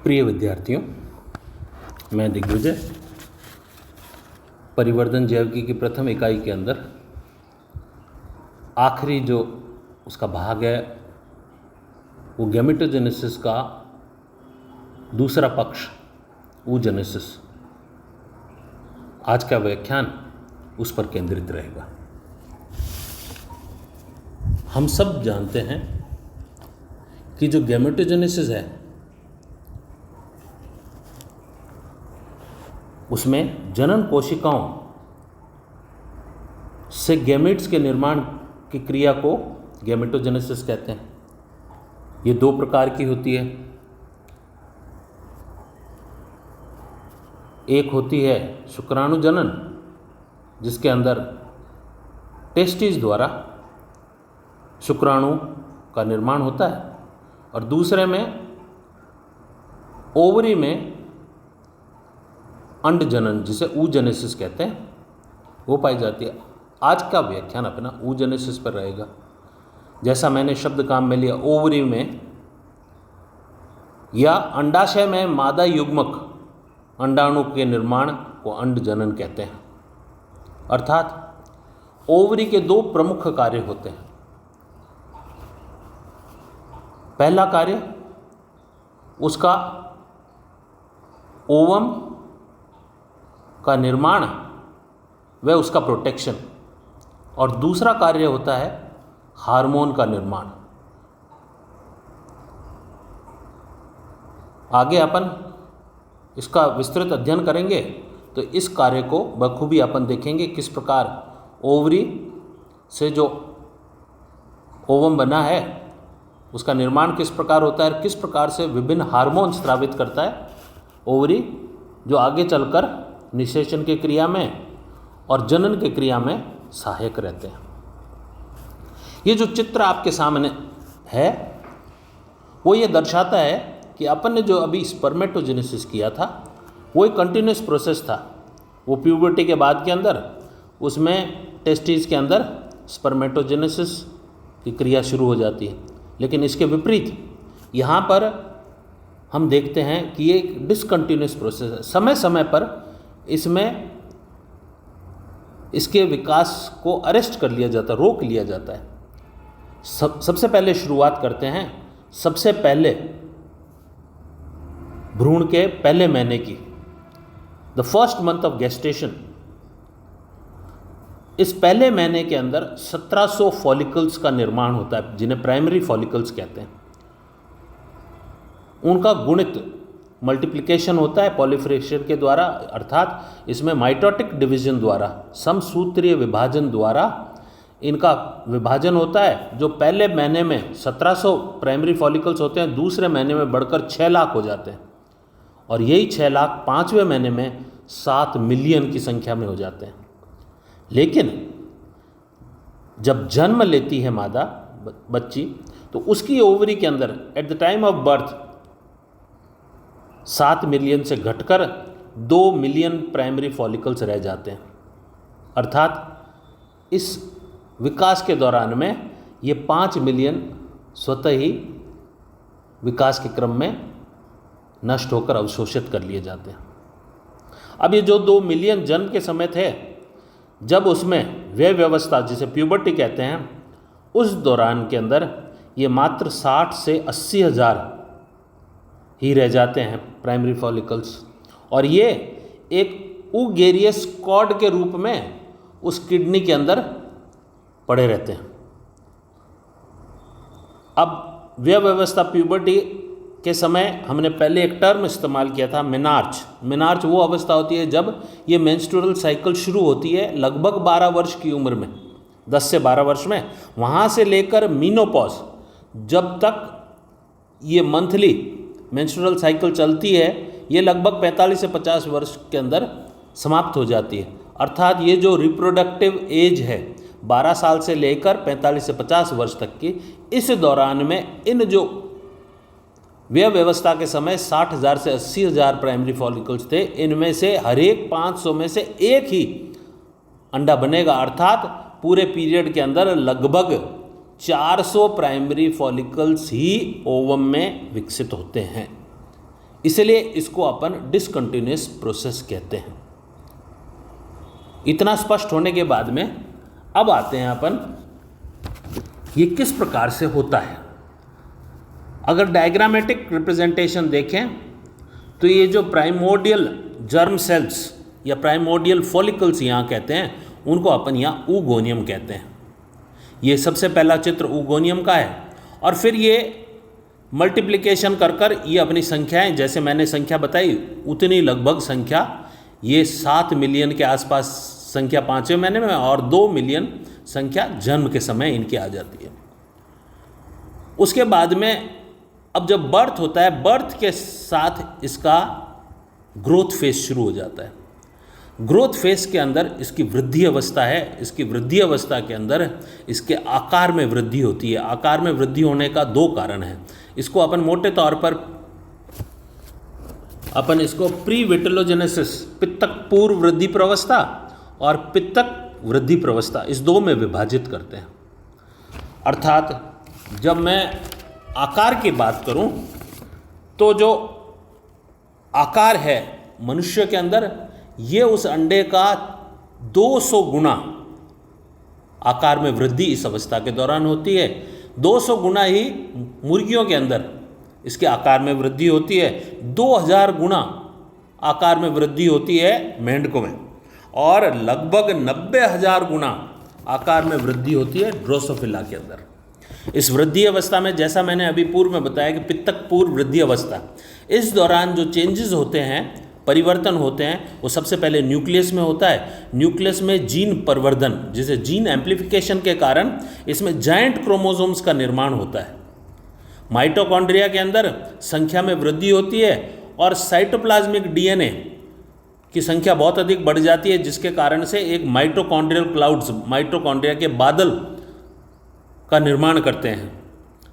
प्रिय विद्यार्थियों, मैं दिग्विजय परिवर्धन जैविकी की प्रथम इकाई के अंदर आखिरी जो उसका भाग है वो गैमेटोजेनेसिस का दूसरा पक्ष oogenesis, आज का व्याख्यान उस पर केंद्रित रहेगा। हम सब जानते हैं कि जो गैमेटोजेनेसिस है उसमें जनन कोशिकाओं से गैमेट्स के निर्माण की क्रिया को गैमेटोजेनेसिस कहते हैं। ये दो प्रकार की होती है। एक होती है शुक्राणु जनन, जिसके अंदर टेस्टिस द्वारा शुक्राणु का निर्माण होता है, और दूसरे में ओवरी में अंड जनन, जिसे oogenesis कहते हैं, वो पाई जाती है। आज का व्याख्यान अपना oogenesis पर रहेगा। जैसा मैंने शब्द काम में लिया, ओवरी में या अंडाशय में मादा युग्मक अंडाणु के निर्माण को अंड जनन कहते हैं। अर्थात ओवरी के दो प्रमुख कार्य होते हैं। पहला कार्य उसका ओवम का निर्माण व उसका प्रोटेक्शन, और दूसरा कार्य होता है हार्मोन का निर्माण। आगे अपन इसका विस्तृत अध्ययन करेंगे तो इस कार्य को बखूबी अपन देखेंगे, किस प्रकार ओवरी से जो ओवम बना है उसका निर्माण किस प्रकार होता है, किस प्रकार से विभिन्न हार्मोन स्रावित करता है ओवरी, जो आगे चलकर निषेचन की क्रिया में और जनन की क्रिया में सहायक रहते हैं। ये जो चित्र आपके सामने है वो ये दर्शाता है कि अपन ने जो अभी स्पर्मेटोजेनेसिस किया था वो एक कंटिन्यूस प्रोसेस था। वो प्यूबर्टी के बाद के अंदर उसमें टेस्टिस के अंदर स्पर्मेटोजेनेसिस की क्रिया शुरू हो जाती है। लेकिन इसके विपरीत यहाँ पर हम देखते हैं कि ये एक डिसकंटिन्यूस प्रोसेस है। समय समय पर इसमें इसके विकास को अरेस्ट कर लिया जाता है, रोक लिया जाता है। सबसे पहले शुरुआत करते हैं सबसे पहले भ्रूण के पहले महीने की, the first month of gestation. इस पहले महीने के अंदर 1700 फॉलिकल्स का निर्माण होता है, जिन्हें प्राइमरी फॉलिकल्स कहते हैं। उनका गुणित मल्टीप्लिकेशन होता है पॉलीफ्रेशन के द्वारा, अर्थात इसमें माइटोटिक डिवीजन द्वारा, समसूत्रीय विभाजन द्वारा इनका विभाजन होता है। जो पहले महीने में 1700 प्राइमरी फॉलिकल्स होते हैं, दूसरे महीने में बढ़कर 6 लाख हो जाते हैं, और यही 6 लाख पाँचवें महीने में 7 मिलियन की संख्या में हो जाते हैं। लेकिन जब जन्म लेती है मादा बच्ची, तो उसकी ओवरी के अंदर at the time of birth 7 million से घटकर 2 मिलियन प्राइमरी फॉलिकल्स रह जाते हैं। अर्थात इस विकास के दौरान में ये 5 मिलियन स्वतः ही विकास के क्रम में नष्ट होकर अवशोषित कर लिए जाते हैं। अब ये जो 2 मिलियन जन्म के समय थे, जब उसमें वे व्यवस्था जिसे प्यूबर्टी कहते हैं, उस दौरान के अंदर ये मात्र 60 से 80 हज़ार ही रह जाते हैं प्राइमरी फॉलिकल्स, और ये एक ऊगेरियस कॉर्ड के रूप में उस किडनी के अंदर पड़े रहते हैं। अब वह व्यवस्था प्यूबर्टी के समय हमने पहले एक टर्म इस्तेमाल किया था, मेनार्च। मेनार्च वो अवस्था होती है जब ये मेंस्ट्रुअल साइकिल शुरू होती है लगभग 12 वर्ष की उम्र में, 10 से 12 वर्ष में। वहाँ से लेकर मीनोपॉज, जब तक ये मंथली मेंस्ट्रुअल साइकिल चलती है, ये लगभग 45 से 50 वर्ष के अंदर समाप्त हो जाती है। अर्थात ये जो रिप्रोडक्टिव एज है 12 साल से लेकर 45 से 50 वर्ष तक की, इस दौरान में इन जो व्यय व्यवस्था के समय 60,000 से 80,000 प्राइमरी फॉलिकल्स थे, इनमें से हर एक 500 में से एक ही अंडा बनेगा। अर्थात पूरे पीरियड के अंदर लगभग 400 प्राइमरी फॉलिकल्स ही ओवम में विकसित होते हैं। इसलिए इसको अपन डिसकंटिन्यूअस प्रोसेस कहते हैं। इतना स्पष्ट होने के बाद में अब आते हैं अपन ये किस प्रकार से होता है। अगर डायग्रामेटिक रिप्रेजेंटेशन देखें तो ये जो प्राइमोर्डियल जर्म सेल्स या प्राइमोर्डियल फॉलिकल्स यहाँ कहते हैं, उनको अपन यहाँ ऊगोनियम कहते हैं। ये सबसे पहला चित्र ऊगोनियम का है। और फिर ये मल्टीप्लिकेशन कर कर ये अपनी संख्याएं, जैसे मैंने संख्या बताई उतनी लगभग संख्या, ये 7 मिलियन के आसपास संख्या 5वें महीने में और 2 मिलियन संख्या जन्म के समय इनकी आ जाती है। उसके बाद में अब जब बर्थ होता है, बर्थ के साथ इसका ग्रोथ फेज शुरू हो जाता है। ग्रोथ फेज के अंदर इसकी वृद्धि अवस्था है। इसकी वृद्धि अवस्था के अंदर इसके आकार में वृद्धि होती है। आकार में वृद्धि होने का 2 कारण है। इसको अपन मोटे तौर पर अपन इसको प्री विटेलोजेनेसिस, पित्तक पूर्व वृद्धि प्रवस्था और पित्तक वृद्धि प्रवस्था, इस 2 में विभाजित करते हैं। अर्थात जब मैं आकार की बात करूं तो जो आकार है मनुष्य के अंदर, ये उस अंडे का 200 गुना आकार में वृद्धि इस अवस्था के दौरान होती है। 200 गुना ही मुर्गियों के अंदर इसके आकार में वृद्धि होती है। 2000 गुना आकार में वृद्धि होती है मेंढकों में, और लगभग 90,000 गुना आकार में वृद्धि होती है ड्रोसोफिला के अंदर। इस वृद्धि अवस्था में, जैसा मैंने अभी पूर्व में बताया कि पित्तक पूर्व वृद्धि अवस्था, इस दौरान जो चेंजेस होते हैं, परिवर्तन होते हैं, वो सबसे पहले न्यूक्लियस में होता है। न्यूक्लियस में जीन परिवर्धन, जिसे जीन एम्प्लीफिकेशन के कारण इसमें जायंट क्रोमोसोम्स का निर्माण होता है। माइटोकॉन्ड्रिया के अंदर संख्या में वृद्धि होती है और साइटोप्लाज्मिक डीएनए की संख्या बहुत अधिक बढ़ जाती है, जिसके कारण से एक माइटोकॉन्ड्रियल क्लाउड्स, माइटोकॉन्ड्रिया के बादल का निर्माण करते हैं।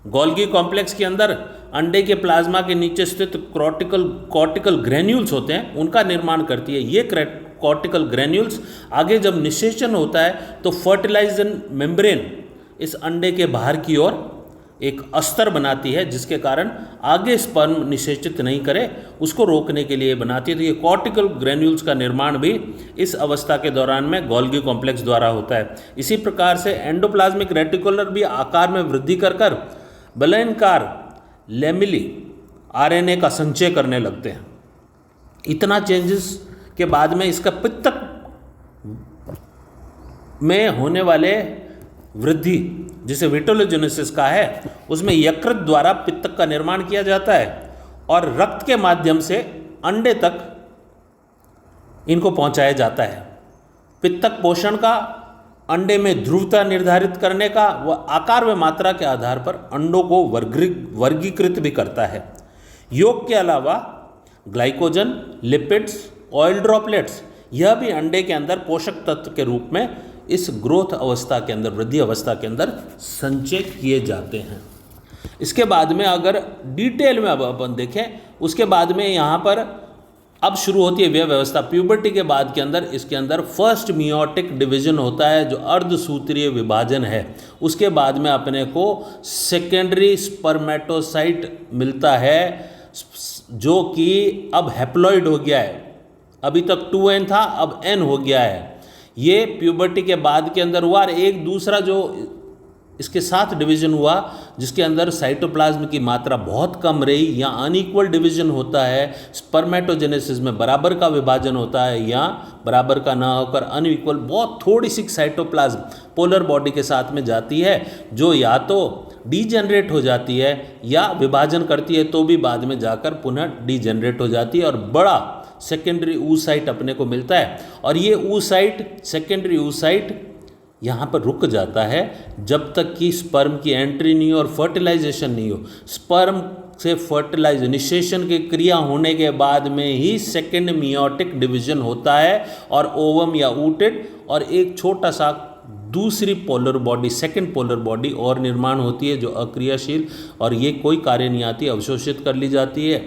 गोल्गी कॉम्प्लेक्स के अंदर अंडे के प्लाज्मा के नीचे स्थित कॉर्टिकल ग्रैन्यूल्स होते हैं, उनका निर्माण करती है। ये कॉर्टिकल ग्रैन्यूल्स आगे जब निषेचन होता है तो फर्टिलाइजन मेम्ब्रेन इस अंडे के बाहर की ओर एक अस्तर बनाती है, जिसके कारण आगे स्पर्म निषेचित नहीं करे उसको रोकने के लिए बनाती है। तो ये कॉर्टिकल ग्रैन्यूल्स का निर्माण भी इस अवस्था के दौरान में गोल्गी कॉम्प्लेक्स द्वारा होता है। इसी प्रकार से एंडोप्लाज्मिक रेटिकुलर भी आकार में वृद्धि कर कर बेलनाकार लैमेली आरएनए का संचय करने लगते हैं। इतना चेंजेस के बाद में इसका पित्तक में होने वाले वृद्धि, जिसे विटेलोजेनेसिस का है, उसमें यकृत द्वारा पित्तक का निर्माण किया जाता है और रक्त के माध्यम से अंडे तक इनको पहुंचाया जाता है। पित्तक पोषण का, अंडे में ध्रुवता निर्धारित करने का व आकार व मात्रा के आधार पर अंडों को वर्गीकृत भी करता है। योग के अलावा ग्लाइकोजन, लिपिड्स, ऑयल ड्रॉपलेट्स, यह भी अंडे के अंदर पोषक तत्व के रूप में इस ग्रोथ अवस्था के अंदर, वृद्धि अवस्था के अंदर संचय किए जाते हैं। इसके बाद में अगर डिटेल में अब अपन देखें, उसके बाद में यहाँ पर अब शुरू होती है व्यय व्यवस्था। प्यूबर्टी के बाद के अंदर इसके अंदर फर्स्ट मियोटिक डिवीजन होता है, जो अर्धसूत्रीय विभाजन है। उसके बाद में अपने को सेकेंडरी स्पर्मेटोसाइट मिलता है, जो कि अब हैप्लॉइड हो गया है। अभी तक 2n था, अब n हो गया है। ये प्यूबर्टी के बाद के अंदर हुआ। और एक दूसरा जो इसके साथ डिवीजन हुआ, जिसके अंदर साइटोप्लाज्म की मात्रा बहुत कम रही, या अनइक्वल डिवीजन होता है। स्पर्मेटोजेनेसिस में बराबर का विभाजन होता है, या बराबर का ना होकर अनइक्वल, बहुत थोड़ी सी साइटोप्लाज्म पोलर बॉडी के साथ में जाती है, जो या तो डीजेनरेट हो जाती है या विभाजन करती है, तो भी बाद में जाकर पुनः डीजेनरेट हो जाती है और बड़ा सेकेंडरी oocyte अपने को मिलता है। और ये oocyte, सेकेंडरी oocyte यहाँ पर रुक जाता है जब तक कि स्पर्म की एंट्री नहीं हो और फर्टिलाइजेशन नहीं हो। स्पर्म से फर्टिलाइज निषेचन की क्रिया होने के बाद में ही सेकेंड मियोटिक डिवीजन होता है और ओवम या ऊटेड और एक छोटा सा दूसरी polar body, second polar body और निर्माण होती है, जो अक्रियाशील और ये कोई कार्य नहीं आती, अवशोषित कर ली जाती है,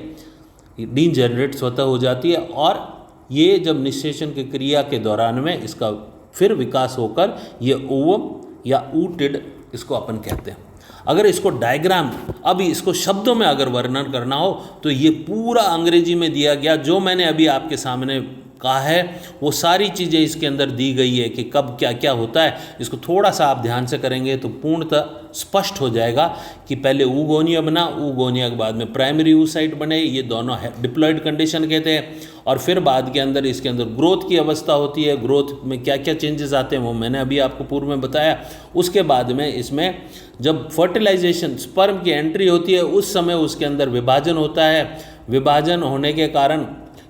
डीजेनरेट स्वतः हो जाती है। और ये जब निषेचन की क्रिया के दौरान में इसका फिर विकास होकर ये ओवम या ऊटेड इसको अपन कहते हैं। अगर इसको डायग्राम, अभी इसको शब्दों में अगर वर्णन करना हो तो ये पूरा अंग्रेजी में दिया गया, जो मैंने अभी आपके सामने कहा है वो सारी चीज़ें इसके अंदर दी गई है कि कब क्या क्या होता है। इसको थोड़ा सा आप ध्यान से करेंगे तो पूर्णतः स्पष्ट हो जाएगा कि पहले ऊगोनिया बना, ऊगोनिया के बाद में प्राइमरी oocyte बने, ये दोनों डिप्लॉयड कंडीशन कहते हैं। और फिर बाद के अंदर इसके अंदर ग्रोथ की अवस्था होती है, ग्रोथ में क्या क्या चेंजेस आते हैं वो मैंने अभी आपको पूर्व में बताया। उसके बाद में इसमें जब फर्टिलाइजेशन, स्पर्म की एंट्री होती है, उस समय उसके अंदर विभाजन होता है। विभाजन होने के कारण,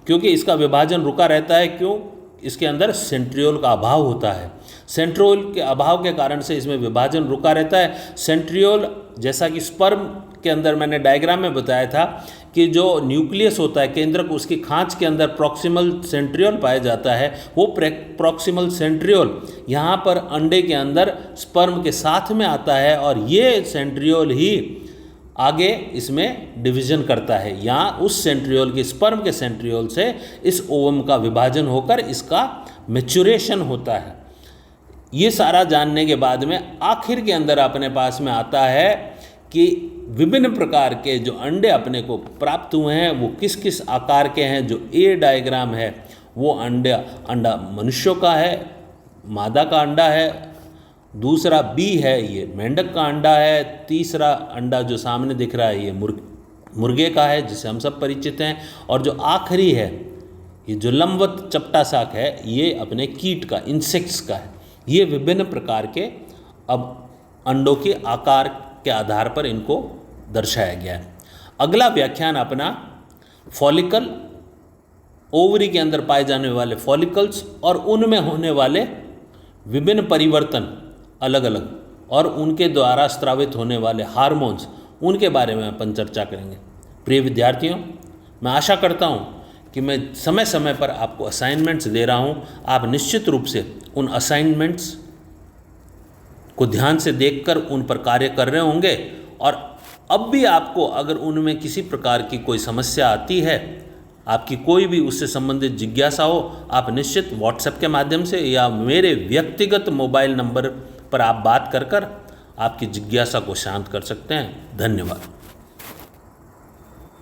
क्योंकि इसका विभाजन रुका रहता है, क्यों, इसके अंदर सेंट्रियोल का अभाव होता है। सेंट्रियोल के अभाव के कारण से इसमें विभाजन रुका रहता है। सेंट्रियोल, जैसा कि स्पर्म के अंदर मैंने डायग्राम में बताया था कि जो न्यूक्लियस होता है, केंद्रक, उसकी खांच के अंदर प्रॉक्सिमल सेंट्रियोल पाया जाता है। वो प्रॉक्सिमल सेंट्रियोल यहाँ पर अंडे के अंदर स्पर्म के साथ में आता है और ये सेंट्रियोल ही आगे इसमें डिवीजन करता है। यहाँ उस सेंट्रियोल के, स्पर्म के सेंट्रियोल से इस ओवम का विभाजन होकर इसका मैच्योरेशन होता है। ये सारा जानने के बाद में आखिर के अंदर अपने पास में आता है कि विभिन्न प्रकार के जो अंडे अपने को प्राप्त हुए हैं वो किस किस आकार के हैं। जो ए डायग्राम है वो अंडा मनुष्यों का है, मादा का अंडा है। दूसरा बी है, ये मेंढक का अंडा है। तीसरा अंडा जो सामने दिख रहा है ये मुर्गे का है, जिससे हम सब परिचित हैं। और जो आखिरी है, ये जो लंबवत चपटा साक है, ये अपने कीट का, इंसेक्ट्स का है। ये विभिन्न प्रकार के अब अंडों के आकार के आधार पर इनको दर्शाया गया है। अगला व्याख्यान अपना फॉलिकल, ओवरी के अंदर पाए जाने वाले फॉलिकल्स और उनमें होने वाले विभिन्न परिवर्तन अलग अलग, और उनके द्वारा स्रावित होने वाले हार्मोन्स, उनके बारे में अपन चर्चा करेंगे। प्रिय विद्यार्थियों, मैं आशा करता हूँ कि मैं समय समय पर आपको असाइनमेंट्स दे रहा हूँ। आप निश्चित रूप से उन असाइनमेंट्स को ध्यान से देखकर उन पर कार्य कर रहे होंगे। और अब भी आपको अगर उनमें किसी प्रकार की कोई समस्या आती है, आपकी कोई भी उससे संबंधित जिज्ञासा हो, आप निश्चित व्हाट्सएप के माध्यम से या मेरे व्यक्तिगत मोबाइल नंबर पर आप बात कर आपकी जिज्ञासा को शांत कर सकते हैं। धन्यवाद।